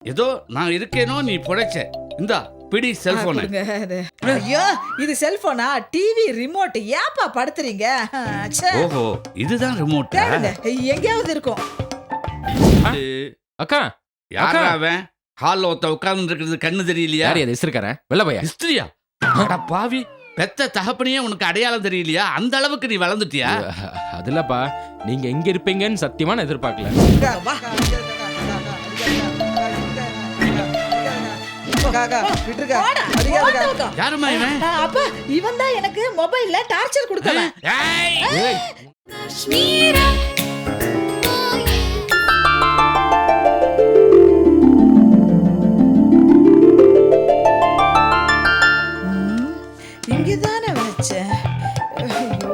ஏதோ நான் இருக்கேனோ நீ புழைச்ச. இந்தா பிடி செல்போன். ஐயோ இது செல்போனா? TV remote. ஏப்பா படுத்துறீங்க? ஓஹோ இதுதான் ரிமோட். எங்கேயாவது இருக்கும். அக்கா யாரா அவன்? ஹால்ல ஒருத்த உட்கார்ந்து இருக்கிறது கண்ணு தெரியலையா? யார் அது இஸ்திரிக்காரன்? வெள்ள பையா. இஸ்திரியா? அட பாவி, பெத்த தகப்பனையே உனக்கு அடையாளம் தெரியலையா? அந்த அளவுக்கு நீ வளர்ந்துட்டியா? அதுலப்பா நீங்க எங்க இருப்பீங்கன்னு சத்தியமா நான் எதிர்பார்க்கல. யாருமா இவன்? அப்பா இவன் தான் எனக்கு மொபைல்ல டார்ச்சர் கொடுத்தவன். இங்கதானே வச்சேன். ஐயோ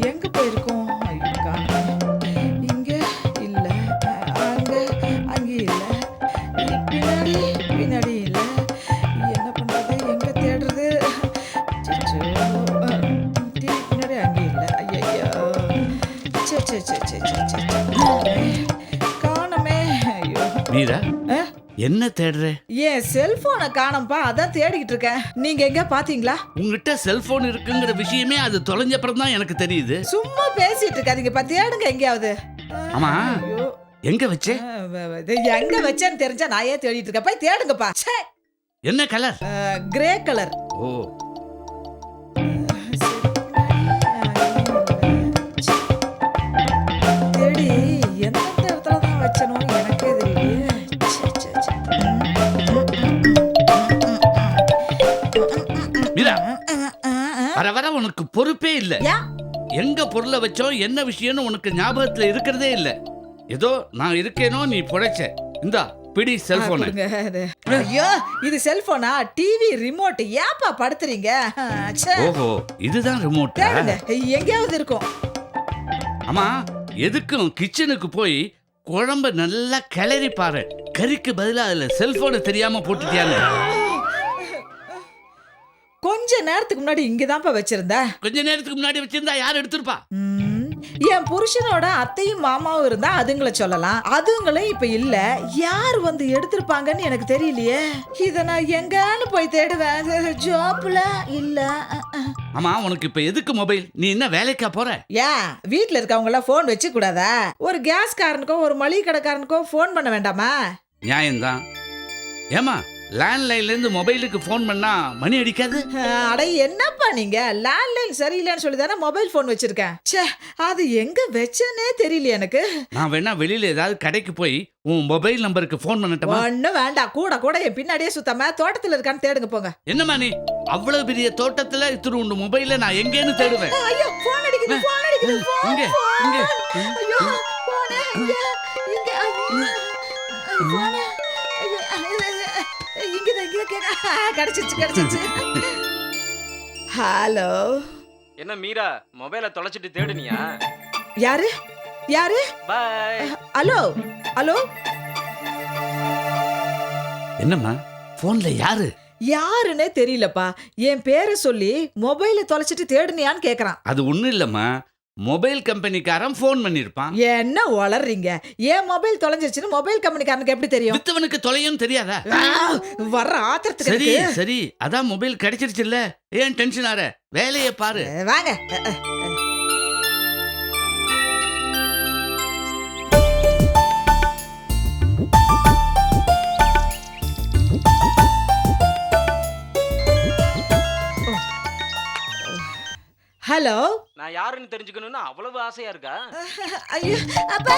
எங்க போயிருக்கோம்? இங்க இல்ல, அங்க அங்கே இல்ல, பின்னாடி பின்னாடி இல்ல. என்ன பண்றது? எங்க தேடுறது? பின்னாடி அங்கே இல்ல. ஐயோ காணமே. ஐயோ மீரா என்ன தேடுற? என் செல்போனை காணோம்பா, அதான் தேடிக்கிட்டு இருக்கேன். நீங்க எங்க பாத்தீங்களா? உங்ககிட்ட செல்போன் இருக்குங்கிற விஷயமே அது தொலைஞ்சப்புறம் தான் எனக்கு தெரியுது. சும்மா பேசிட்டு இருக்காதீங்கப்பா, தேடுங்க எங்கேயாவது. ஆமா ஐயோ எங்க வச்சே? எங்க வச்சேன்னு தெரிஞ்சா நான் ஏன் தேடிட்டு இருக்கேன்? போய் தேடுங்கப்பா. என்ன கலர்? Grey colour. ஓ தேடி எந்த இடத்துல தான் வச்சனோ எனக்கே தெரியலையே. மீரா வர வர உனக்கு பொறுப்பே இல்ல. யா எங்க பொருளை வச்சோம் என்ன விஷயம்னு உனக்கு ஞாபகத்துல இருக்கிறதே இல்ல. ஏதோ நான் இருக்கேனோ நீ புழைச்ச. இந்தா பிடி செல்போன். ஐயோ இது செல்போனா? TV remote. ஏப்பா படுத்துறீங்க? ஓஹோ இதுதான் ரிமோட். தேடுங்க எங்கேயாவது இருக்கும். ஆமா எதுக்கும் கிச்சனுக்கு போய் குழம்ப நல்லா கிளறி பாரு. கறிக்கு பதிலா அதுல செல்போனை தெரியாம போட்டுட்டியாங்க. கொஞ்ச நேரத்துக்கு முன்னாடி இங்கதான்ப்பா வச்சிருந்தேன். கொஞ்ச நேரத்துக்கு முன்னாடி வச்சிருந்தா யார் எடுத்திருப்பா? என் புருஷனோட அத்தையும் மாமாவும் இருந்தா அதுங்களை சொல்லலாம். அதுங்களும் இப்ப இல்ல. யார் வந்து எடுத்திருப்பாங்கன்னு எனக்கு தெரியலையே. இத நான் எங்கன்னு போய் தேடுவேன்? ஜாப்ல இல்ல. ஆமா உனக்கு இப்ப எதுக்கு மொபைல்? நீ என்ன வேலைக்கா போற? ஏன் வீட்டுல இருக்கவங்க எல்லாம் போன் வச்சு கூடாதா? ஒரு கேஸ்காரனுக்கோ ஒரு மளிகை கடைக்காரனுக்கோ போன் பண்ண வேண்டாமா? நியாயம்தான். ஏமா லேண்ட்லைன்ல இருந்து மொபைலுக்கு போன் பண்ணா மணி அடிக்காது? அட என்னப்பா நீங்க, லேண்ட்லைன் சரியில்லைன்னு சொல்லி தானே மொபைல் போன் வச்சிருக்கேன். ச்சே அது எங்க வச்சேனே தெரியல எனக்கு. நான் வேணா வெளியில ஏதாவது கடைக்கு போய் உன் மொபைல் நம்பருக்கு போன் பண்ணட்டுமா? ஒண்ணும் வேண்டாம். கூட கூட என் பின்னாடியே சுத்தாம தோட்டத்துல இருக்கான்னு தேடுங்க போங்க. என்னமா நீ அவ்வளவு பெரிய தோட்டத்துல இத்திரு உண்டு மொபைல நான் எங்கேன்னு தேடுவேன்? ஐயோ போன் அடிக்குது, போன் அடிக்குது. இங்க இங்க ஐயோ போன் இங்க இங்க போன் கிடைச்சிச்சு. ஹலோ என்ன மீரா மொபைலை தொலைச்சிட்டு தேடுனியா? யாரு யாரு? பை. ஹலோ ஹலோ என்னம்மா போன்ல யாரு? யாருன்னே தெரியலப்பா. என் பேரை சொல்லி மொபைலை தொலைச்சிட்டு தேடுனியான்னு கேக்குறான். அது ஒண்ணும் இல்லம்மா, மொபைல் கம்பெனிக்காரன் போன் பண்ணிருப்பான். என்ன வளர்றீங்க? ஏன் மொபைல் தொலைஞ்சிருச்சுன்னு மொபைல் கம்பெனிக்காரனுக்கு எப்படி தெரியும்? வித்தவனுக்கு தொலையும் தெரியாதா? வர்ற ஆத்திரத்துக்கு சரி எனக்கு. சரி அதான் மொபைல் கிடைச்சிருச்சுல்ல, ஏன் டென்ஷன் ஆற? வேலையை பாரு. வாங்க. ஹலோ நான் யாருன்னு தெரிஞ்சுக்கணும்னு அவ்வளவு ஆசையா இருக்கா? ஐயோ அப்பா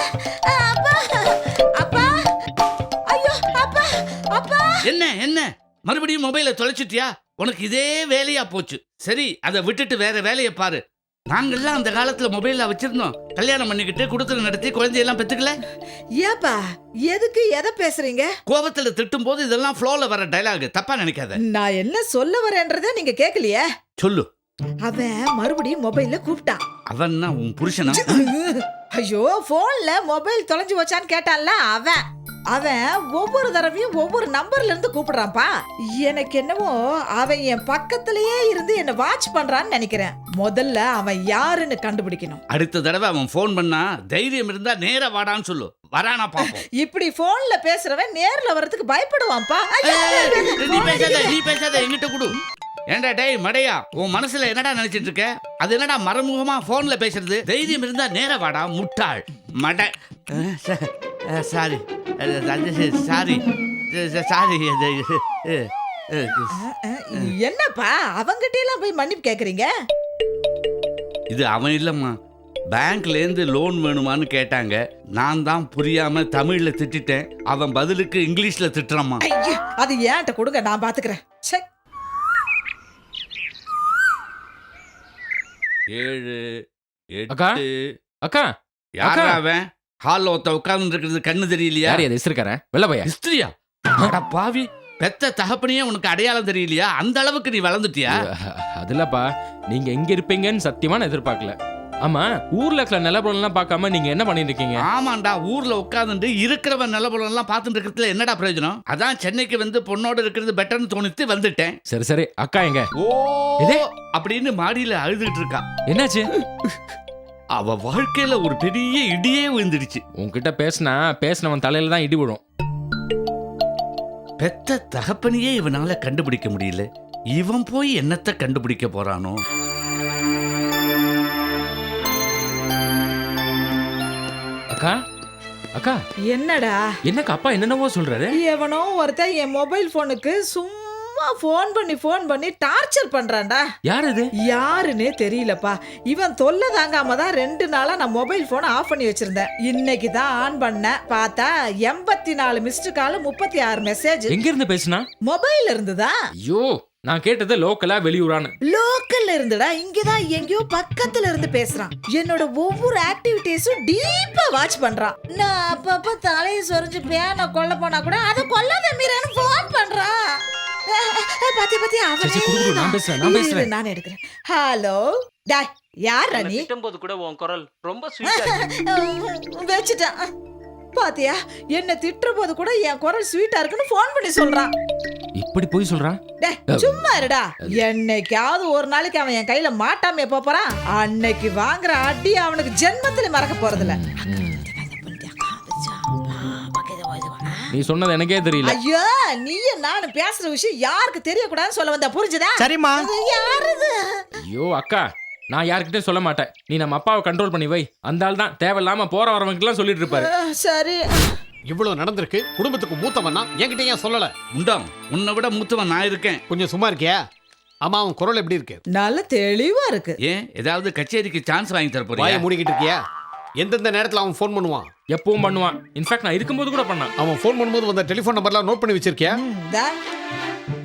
அப்பா அப்பா ஐயோ அப்பா அப்பா. என்ன என்ன மறுபடியும் மொபைலை தொலைச்சிட்டியா? உனக்கு இதே வேலையா போச்சு. சரி அதை விட்டுட்டு வேற வேலையை பாரு. நாங்கெல்லாம் அந்த காலத்துல மொபைல்ல வச்சிருந்தோம். கல்யாணம் பண்ணிக்கிட்டு குடுத்தல் நடத்தி குழந்தையெல்லாம் பெத்துக்கல. ஏப்பா எதுக்கு எதை பேசுறீங்க? கோபத்துல திட்டும் போது இதெல்லாம் ஃப்ளோல வர டயலாக், தப்பா நினைக்காத. நான் என்ன சொல்ல வரேன்றதை நீங்க கேட்கலையே. சொல்லு. அவன் மறுபடியும் மொபைல்ல கூப்பிட்டான். அவன்னா உன் புருஷனா? ஐயோ போன்ல மொபைல் தொலைஞ்சு வச்சான்னு கேட்டான்ல அவன். அவன் ஒவ்வொரு தடவையும் ஒவ்வொரு நம்பர்ல இருந்து கூப்பிடுறான்ப்பா. எனக்கு என்னவோ அவன் என் பக்கத்திலேயே இருந்து என்ன வாட்ச் பண்றான்னு நினைக்கிறேன். முதல்ல அவன் யாருன்னு கண்டுபிடிக்கணும். அடுத்த தடவை அவன் போன் பண்ணா தைரியம் இருந்தா நேரா வாடான்னு சொல்லு. வரானா பாப்போம். இப்படி போன்ல பேசுறவன் நேர்ல வர்றதுக்கு பயப்படுவான்ப்பா. நீ பேசாத என்கிட்ட கொடு. ஏண்டா டேய் மடையா, உன் மனசுல என்னடா நினைச்சிட்டு இருக்க? அது என்னடா மறைமுகமா போன்ல பேசுறது? தைரியம் இருந்தா நேர வாடா முட்டாள் மடை. Sorry sorry sorry. என்னப்பா அவங்கிட்ட எல்லாம் போய் மன்னிப்பு கேக்குறீங்க? இது அவன் இல்லம்மா, பேங்க்ல இருந்து லோன் வேணுமான்னு கேட்டாங்க. நான் தான் புரியாம தமிழ்ல திட்டிட்டேன். அவன் பதிலுக்கு இங்கிலீஷ்ல திட்டுறாமா. ஐயோ, அது ஏன்ட்ட கொடுங்க, நான் பாத்துக்கிறேன். ச்சே. 7 அக்கா? 8. அக்கா யாரா அவன்? ஹால்ல ஒருத்த உட்கார்ந்து இருக்கிறது கண்ணு தெரியலையா? யார் அது இஸ்திரிக்காரன் வெள்ள பையா? ஹிஸ்டரியா? அட பாவி, பெத்த தகப்பனையே உனக்கு அடையாளம் தெரியலையா? அந்த அளவுக்கு நீ வளர்ந்துட்டியா? அதுலப்பா, நீங்க எங்க இருப்பீங்கன்னு சத்தியமா நான் எதிர்பார்க்கல. ஆமா, ஊர்ல இருக்கிற நிலப்பரம்லாம் பார்க்காம நீங்க என்ன பண்ணிட்டு இருக்கீங்க? ஆமாண்டா, ஊர்ல உட்கார்ந்துட்டு இருக்கிறவன் நிலபலம் எல்லாம் பார்த்துட்டு இருக்கிறதுல என்னடா பிரயோஜனம்? அதான் சென்னைக்கு வந்து பொண்ணோட இருக்கிறது பெட்டர்னு தோணித்து வந்துட்டேன். சரி சரி, அக்கா எங்க? ஓ இதே? அப்படின்னு மாடியில அழுதுகிட்டு இருக்கா. என்னாச்சு? அவ வாழ்க்கையில ஒரு பெரிய இடியே விழுந்துடுச்சு. உன்கிட்ட பேசினவன் தலையில தான் இடி விழும். பெத்த தகப்பனையே இவனால கண்டுபிடிக்க முடியல. இவன் போய் என்னத்தை கண்டுபிடிக்க போறானோ? அக்கா அக்கா, என்னடா? என்னக்கா அப்பா என்னென்னவோ சொல்றாரு? எவனோ ஒருத்தன் என் மொபைல் போனுக்கு சும்மா ஃபோன் பண்ணி டார்ச்சர் பண்றான்டா. யார் அது? யாருன்னே தெரியலப்பா. இவன் தொல்லை தாங்காம தான் 2 நாளா நான் மொபைல் போனை ஆஃப் பண்ணி வச்சிருந்தேன். இன்னைக்கு தான் ஆன் பண்ணேன். பார்த்தா 84 மிஸ்டு கால், 36 மெசேஜ். எங்க இருந்து பேசுனா? மொபைல் இருந்துதா? ஐயோ, நான் கேட்டது லோக்கலா வெளியூரான்னு. லோக்கல்ல இருந்துடா, இங்கதான் எங்கேயோ பக்கத்துல இருந்து பேசுறான். என்னோட ஒவ்வொரு ஆக்டிவிட்டீஸும் டீப்பா வாட்ச் பண்றான். நான் அப்பப்ப தலையை சொரிஞ்சு பேனை கொல்ல போனா கூட அதை கொல்லாத மீறன்னு போன் பண்றான். பாத்தி சரி, குடு, நான் பேசுறேன். நான் எடுக்கிறேன். ஹலோ டாய், யாரா நீ? திட்டும்போது கூட உன் குரல் ரொம்ப ஸ்வீட்டா வச்சுட்டான். பாத்தியா, என்ன திட்டுற போது கூட என் குரல் ஸ்வீட்டா இருக்குன்னு போன் பண்ணி சொல்றான். இப்படி போய் சொல்றான்? டேய், சும்மா இருடா. என்னைக்காவது ஒரு நாளைக்கு அவன் என் கையில மாட்டாம போறான். அன்னைக்கு வாங்குற அடி அவனுக்கு ஜென்மத்துல மறக்க போறதில்ல. நீ சொன்னது எனக்கே தெரியல. ஐயோ, நீயும் நானும் பேசுற விஷயம் யாருக்கு தெரியக்கூடாதுன்னு சொல்ல வந்தா, புரிஞ்சுதா? சரிம்மா. யாருது? ஐயோ அக்கா, நான் யார்கிட்டயும் சொல்ல மாட்டேன். நீ நம்ம அப்பாவை கண்ட்ரோல் பண்ணி வை. அந்த ஆள் தான் தேவையில்லாம போற வரவங்களுக்குலாம் சொல்லிட்டு இருப்பாரு. சரி. இவ்வளவு நடந்திருக்கு. குடும்பத்துக்கு மூத்தவனா என்கிட்ட ஏன் சொல்லல? உண்டாம், உன்னை விட மூத்தவன் நான் இருக்கேன். கொஞ்சம் சும்மா இருக்கியா? அம்மா, உன் குரல் எப்படி இருக்கு? நல்ல தெளிவா இருக்கு. ஏன் ஏதாவது கச்சேரிக்கு சான்ஸ் வாங்கி தர வாயை போறியா? மூடிக்கிட்டு இருக்கியா? எந்தெந்த நேரத்துல அவன் ஃபோன் பண்ணுவான்? எப்பவும் பண்ணுவான். இன்ஃபேக்ட் நான் இருக்கும்போது கூட பண்ணான். அவன் ஃபோன் பண்ணும்போது வந்த டெலிஃபோன் நம்பர்லாம் நோட் பண்ணி வச்சிருக்கியா? தா.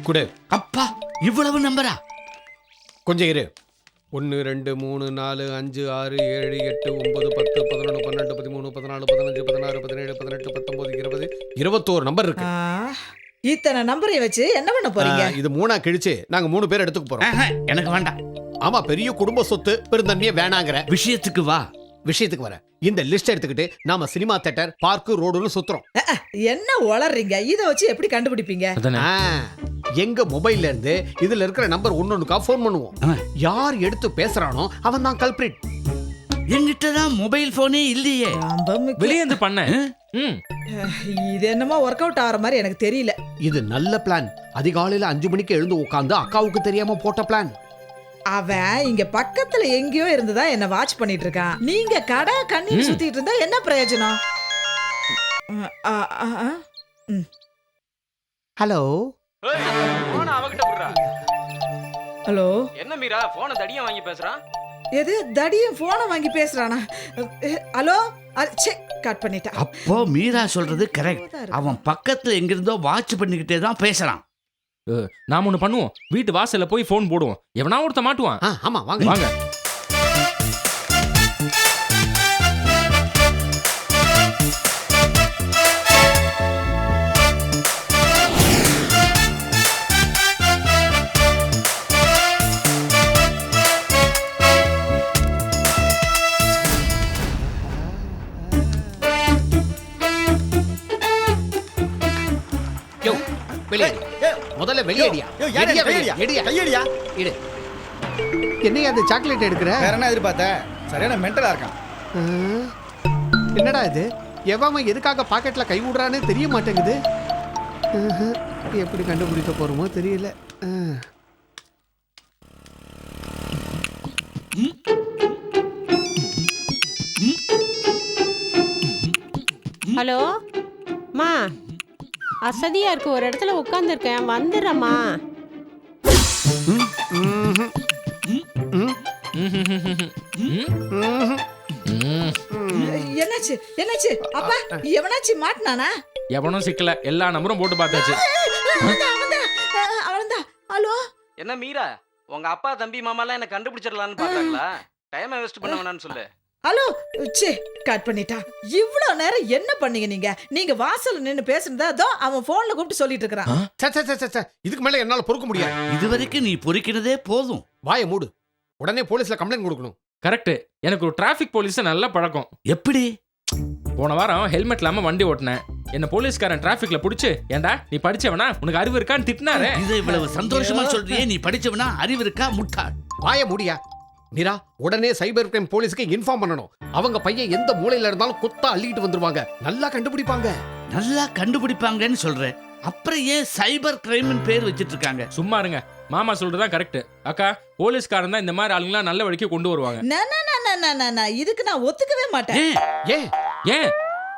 குடு. அப்பா, இவ்வளவு நம்பரா? கொஞ்சம் இரு. 1 2 3 4 5 6 7 8 9 10 11 12 13 14 15 16 17 18 19 20 21 நம்பர் இருக்கு. இத்தனை நம்பரை வச்சு என்ன பண்ண போறீங்க? இது 3ஆ கிழிச்சு நாங்க 3 பேர் எடுத்துக்க போறோம். எனக்கு வேண்டாம். ஆமா, பெரிய குடும்ப சொத்து, பெருந்தன்மையே வேணாங்கிற. விஷயத்துக்கு வா. விஷயத்துக்கு வர. இந்த லிஸ்ட் எடுத்துக்கிட்டு நாம சினிமா தியேட்டர், பார்க், ரோடுன்னு சுத்துறோம். என்ன உளறீங்க? இத வச்சு எப்படி கண்டுபிடிப்பீங்க? அதானே. எங்க மொபைல்ல இருந்து இதுல இருக்கிற நம்பர் ஒன்னொன்னுக்கா ஃபோன் பண்ணுவோம். யார் எடுத்து பேசுறானோ அவன் தான் கல்பிரிட். என்கிட்ட தான் மொபைல் போனே இல்லையே. வெளியே இருந்து பண்ண. இது என்னமோ ஒர்க் அவுட் ஆகிற மாதிரி எனக்கு தெரியல. இது நல்ல பிளான். அதிகாலையில 5 மணிக்கு எழுந்து உட்கார்ந்து அக்காவுக்கு தெரியாம போட்ட பிளான். அவன் இங்க பக்கத்துல எங்கேயோ இருந்துதா என்ன வாட்ச் பண்ணிட்டு இருக்கான். நீங்க கடை கண்ணி சுத்திட்டு இருந்தா என்ன பிரயோஜனம்? ஹலோ. போன அவகிட்ட விடுறா. ஹலோ. என்ன மீரா, போனை தடியா வாங்கி பேசுறான்? எது தடியும் போனை வாங்கி பேசுறானா? ஹலோ, கட் பண்ணிட்டா. அப்போ மீரா சொல்றது கரெக்ட். அவன் பக்கத்துல எங்கிருந்தோ வாட்ச் பண்ணிக்கிட்டே தான் பேசுறான். நாம ஒண்ணு பண்ணுவோம். வீட்டு வாசல்ல போய் போன் போடுவோம். எவனா ஒருத்த மாட்டுவான். ஆமா, வாங்க வாங்க. முதல்ல வெளியடியா. என்னையா அது சாக்லேட் எடுக்கிற? வேற என்ன எதிர்பார்த்த? சரியான மென்டலா இருக்கான். என்னடா இது? எவன் எதுக்காக பாக்கெட்ல கை விடுறானே தெரிய மாட்டேங்குது. எப்படி கண்டுபிடிக்க போறோமோ தெரியல. ஹலோ மா, அசதியா இருக்கு, ஒரு இடத்துல உட்காந்துருக்கேன், வந்துடுறேம்மா. என்னாச்சு என்னாச்சு அப்பா? எவனாச்சு மாட்டினானா? எவனும் சிக்கல, எல்லா நம்பரும் போட்டு பார்த்தாச்சு. அவன்தான். ஹலோ, என்ன மீரா, உங்க அப்பா தம்பி மாமாலாம் என்ன கண்டுபிடிச்சிடலான்னு பாக்குறாங்களா? டைமை வேஸ்ட் பண்ண வேணாம்னு சொல்லு. ஹலோ. ச்சே, கட் பண்ணிட்டா. இவ்வளவு நேரம் என்ன பண்ணீங்க நீங்க? நீங்க வாசல்ல நின்னு பேசுனதா அதோ அவன் போன்ல கூப்பிட்டு சொல்லிட்டு இருக்கான். இதுக்கு மேல என்னால பொறுக்க முடியாது. இதுவரைக்கும் நீ பொறுக்கிறதே போதும். வாயை மூடு. உடனே போலீஸ்ல கம்ப்ளைண்ட் கொடுக்கணும். கரெக்ட். எனக்கு ஒரு டிராஃபிக் போலீஸ் நல்ல பழக்கம். எப்படி? போன வாரம் ஹெல்மெட் இல்லாம வண்டி ஓட்டினேன். என்ன போலீஸ்காரன் டிராஃபிக்ல புடிச்சு, ஏண்டா நீ படிச்சவனா, உனக்கு அறிவு இருக்கான்னு திட்டினாரு. இதை இவ்வளவு சந்தோஷமா சொல்றியே, நீ படிச்சவனா, அறிவு இருக்கா, முட்டாள்? வாய முடியா மீரா. உடனே சைபர் கிரைம் போலீஸ்க்கு இன்ஃபார்ம் பண்ணணும். அவங்க பையன் எந்த மூலையில இருந்தாலும் கொத்தா அள்ளிட்டு வந்துருவாங்க. நல்லா கண்டுபிடிப்பாங்க. நல்லா கண்டுபிடிப்பாங்கன்னு சொல்றேன். அப்புறம் ஏன் சைபர் கிரைம் பேர் வச்சிட்டு இருக்காங்க? சும்மா இருங்க, மாமா சொல்றதுதான் கரெக்ட். அக்கா, போலீஸ்காரன் தான் இந்த மாதிரி ஆளுங்களாம் நல்ல வழிக்கு கொண்டு வருவாங்க. இதுக்கு நான் ஒத்துக்கவே மாட்டேன். ஏன் ஏன்?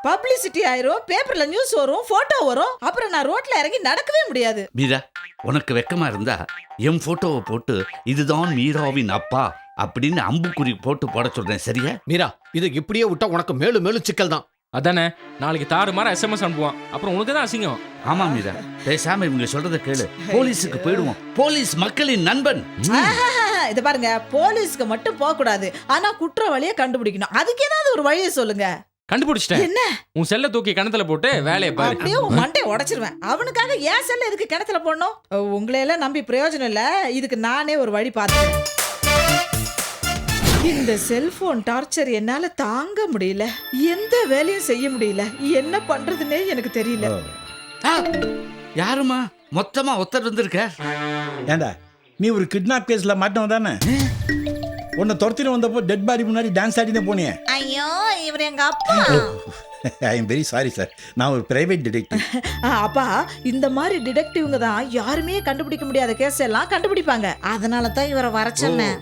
பப்ளிசிட்டி ஆயிரும், பேப்பர்ல நியூஸ் வரும், போட்டோ வரும், அப்புறம் நான் ரோட்ல இறங்கி நடக்கவே முடியாது. மீரா, உனக்கு வெக்கமா இருந்தா என் போட்டோவை போட்டு இதுதான் மீராவின் அப்பா அப்படின்னு அம்புக்குறி போட்டு போட சொல்றேன், சரியா? மீரா, இது இப்படியே விட்டா உனக்கு மேலும் மேலும் சிக்கல் தான். அதானே, நாளைக்கு தாறுமாற SMS அனுப்புவான், அப்புறம் உனக்கு தான் அசிங்கம். ஆமா மீரா, பேசாம இவங்க சொல்றத கேளு. போலீஸுக்கு போயிடுவோம். போலீஸ் மக்களின் நண்பன். இத பாருங்க, போலீஸ்க்கு மட்டும் போக கூடாது, ஆனா குற்றவாளியை கண்டுபிடிக்கணும். அதுக்கு ஏதாவது ஒரு வழியை சொல்லுங்க. கண்டுபிடிச்சிட்டேன். என்ன? உன் செல்ல தூக்கி கிணத்துல போட்டு வேலையை பாரு. அப்படியே உன் மண்டை உடைச்சிருவேன். அவனுக்காக ஏன் செல்ல எதுக்கு கிணத்துல போடணும்? உங்களை எல்லாம் நம்பி பிரயோஜனம் இல்ல. இதுக்கு நானே ஒரு வழி பார்த்தேன். இந்த செல்போன் டார்ச்சர் என்னால தாங்க முடியல. எந்த வேலையும் செய்ய முடியல. என்ன பண்றதுன்னே எனக்கு தெரியல. யாருமா மொத்தமா ஒருத்தர் வந்திருக்க? ஏண்டா, நீ ஒரு கிட்னாப் கேஸ்ல மாட்டவன் தானே? உன்னை துரத்திட்டு வந்தப்போ டெட் பாடி முன்னாடி டான்ஸ் ஆடினே போனியே. ஐயோ, இவர் எங்க அப்பா. I am very sorry sir, நான் ஒரு பிரைவேட் டிடெக்டிவ். அப்பா, இந்த மாதிரி டிடெக்டிவ்ங்க தான் யாருமே கண்டுபிடிக்க முடியாத கேஸ் எல்லாம் கண்டுபிடிப்பாங்க. அதனால தான் இவரை வர சொன்னேன்.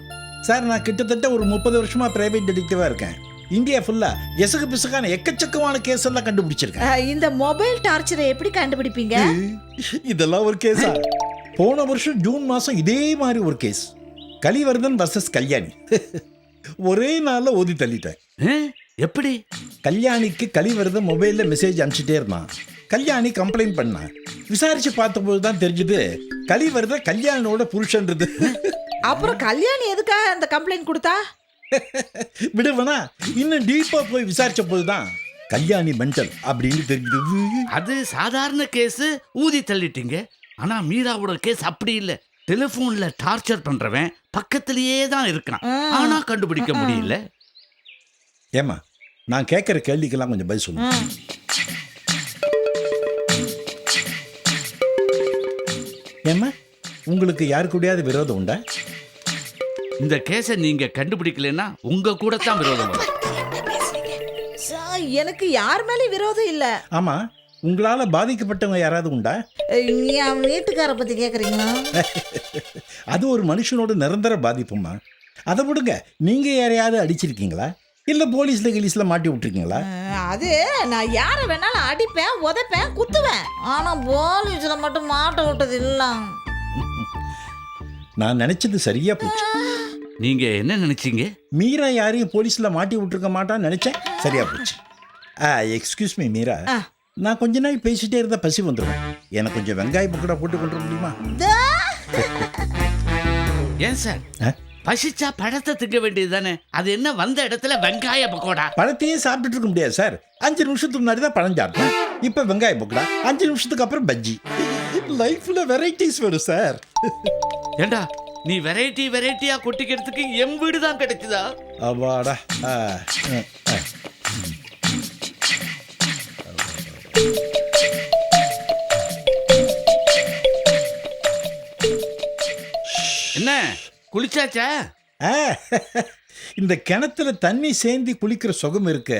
சார், நான் கிட்டத்தட்ட ஒரு 30 வருஷமா பிரைவேட் டிடெக்டிவா இருக்கேன். இந்தியா ஃபுல்லா எசகு பிசகான எக்கச்சக்கமான கேஸ் எல்லாம் கண்டுபிடிச்சிருக்கேன். இந்த மொபைல் டார்ச்சரை எப்படி கண்டுபிடிப்பீங்க? இதெல்லாம் ஒரு கேஸா? போன வருஷம் ஜூன் மாசம் இதே மாதிரி ஒரு கேஸ். கலிவர்தன் வர்சஸ் கல்யாணி. ஒரே நாள்ல ஓதி தள்ளிட்டேன். எப்படி? கல்யாணிக்கு கலிவர்தன் மொபைல்ல மெசேஜ் அனுப்பிச்சிட்டே இருந்தான். கல்யாணி கம்ப்ளைண்ட் பண்ணா. விசாரிச்சு பார்த்தபோது தான் தெரிஞ்சது கலிவர்தன் கல்யாணியோட புருஷன்றது. அப்புறம் கல்யாணி எதுக்காக அந்த கம்ப்ளைண்ட் கொடுத்தா? விடுவனா, இன்னும் டீப்பா போய் விசாரிச்ச போதுதான் கல்யாணி மென்டல் அப்படின்னு தெரிஞ்சது. அது சாதாரண கேஸ், ஊதி தள்ளிட்டீங்க. ஆனா மீராவோட கேஸ் அப்படி இல்ல. டெலிபோன்ல டார்ச்சர் பண்றவன் பக்கத்திலேயே தான் இருக்கான், ஆனா கண்டுபிடிக்க முடியல. ஏமா, நான் கேட்கிற கேள்விக்கெல்லாம் கொஞ்சம் பதில் சொல்லுங்க. ஏமா, உங்களுக்கு யாரு கூடயாவது விரோதம் உண்டா? இந்த கேஸை நீங்க கண்டுபிடிக்கலன்னா உங்க கூட தான் விரோதம் வரும். எனக்கு யார் மேலே விரோதம் இல்ல. ஆமா, உங்களால பாதிக்கப்பட்டவங்க யாராவது உண்டா? என் வீட்டுக்கார பத்தி கேக்குறீங்களா? அது ஒரு மனுஷனோட நிரந்தர பாதிப்புமா. அதை விடுங்க, நீங்க யாரையாவது அடிச்சிருக்கீங்களா? இல்ல போலீஸ்ல கிலீஸ்ல மாட்டி விட்டுருக்கீங்களா? அது நான் யாரை வேணாலும் அடிப்பேன், உதைப்பேன், குத்துவேன். ஆனா போலீஸ்ல மட்டும் மாட்ட விட்டது இல்ல. நான் நினைச்சது சரியா போச்சு. நீங்க என்ன நினைச்சீங்க? மீரா யாரையும் போலீஸ்ல மாட்டி விட்டுருக்க மாட்டான்னு நினைச்சேன். சரியா போச்சு. எக்ஸ்கியூஸ் மீ மீரா, நான் கொஞ்ச நாள் பேசிட்டே இருந்தா பசி வந்துடுவேன். எனக்கு கொஞ்சம் வெங்காய பக்கோடா போட்டு கொண்டு வர முடியுமா? ஏன் சார், பசிச்சா பழத்தை திங்க வேண்டியது தானே? அது என்ன வந்த இடத்துல வெங்காய பக்கோடா? பழத்தையே சாப்பிட்டுட்டு இருக்க முடியாது சார். 5 நிமிஷத்துக்கு முன்னாடி தான் பழம் சாப்பிட்டேன். இப்ப வெங்காய பக்கோடா, 5 நிமிஷத்துக்கு அப்புறம் பஜ்ஜி. லைஃப்ல வெரைட்டிஸ் வரும் சார். ஏண்டா, நீ வெரைட்டியா கொட்டிக்கிறதுக்கு என் வீடு தான் கிடைச்சதா? அவாடா. என்ன குளிச்சாச்சா? இந்த கிணத்துல தண்ணி சேர்ந்து குளிக்கிற சுகம் இருக்கு,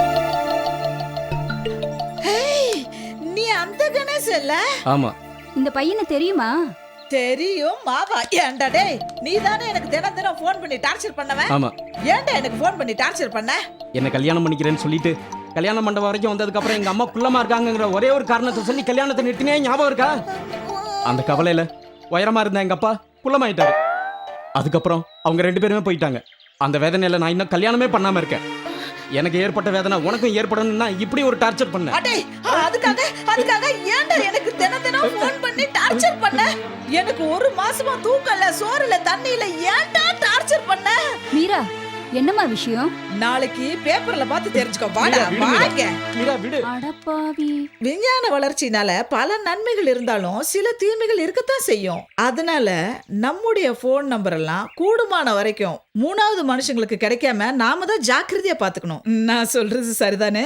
ஆ இல்ல ஆமா. இந்த பையனை தெரியுமா? தெரியும் மாவா. ஏன்டா டேய், நீ தானே எனக்கு தினம் தினம் ஃபோன் பண்ணி டார்ச்சர் பண்ணவன். ஆமா. ஏன்டா எனக்கு ஃபோன் பண்ணி டார்ச்சர் பண்ண? என்ன கல்யாணம் பண்ணிக்கிறேன்னு சொல்லிட்டு கல்யாண மண்டபம் வரைக்கும் வந்ததுக்கு அப்புறம் எங்க அம்மா குள்ளமா இருக்காங்கங்கிற ஒரே ஒரு காரணத்தை சொல்லி கல்யாணத்தை நிறுத்தினே ஞாபகம் இருக்கா? அந்த கவலையில உயரமா இருந்த எங்க அப்பா குள்ளமாயிட்டாரு. அதுக்கப்புறம் அவங்க 2 பேருமே போயிட்டாங்க. அந்த வேதனையில நான் இன்னும் கல்யாணமே பண்ணாம இருக்கேன். எனக்கு ஏற்பட்ட வேதனை உனக்கும் ஏற்படணும்னா இப்படி ஒரு டார்ச்சர் பண்ண. அடே, அதுக்காக ஏன்டா எனக்கு தினம் தினம் ஃபோன் பண்ணி டார்ச்சர் பண்ண? எனக்கு 1 மாசமா தூக்கம் இல்ல, சோறு இல்ல, தண்ணி இல்ல. ஏன்டா டார்ச்சர் பண்ண? மீரா, என்னம்மா விஷயம்? நாளைக்கு பேப்பர்ல பார்த்து தெரிஞ்சுக்கோ. வாடா வாங்க. மீரா விடு. அடப்பாவி. விஞ்ஞான வளர்ச்சினால பல நன்மைகள் இருந்தாலும் சில தீமைகள் இருக்கத்தான் செய்யும். அதனால நம்முடைய போன் நம்பர் எல்லாம் கூடுமான வரைக்கும் 3வது மனுஷங்களுக்கு கிடைக்காம நாம தான் ஜாக்கிரதையா பாத்துக்கணும். நான் சொல்றது சரிதானே?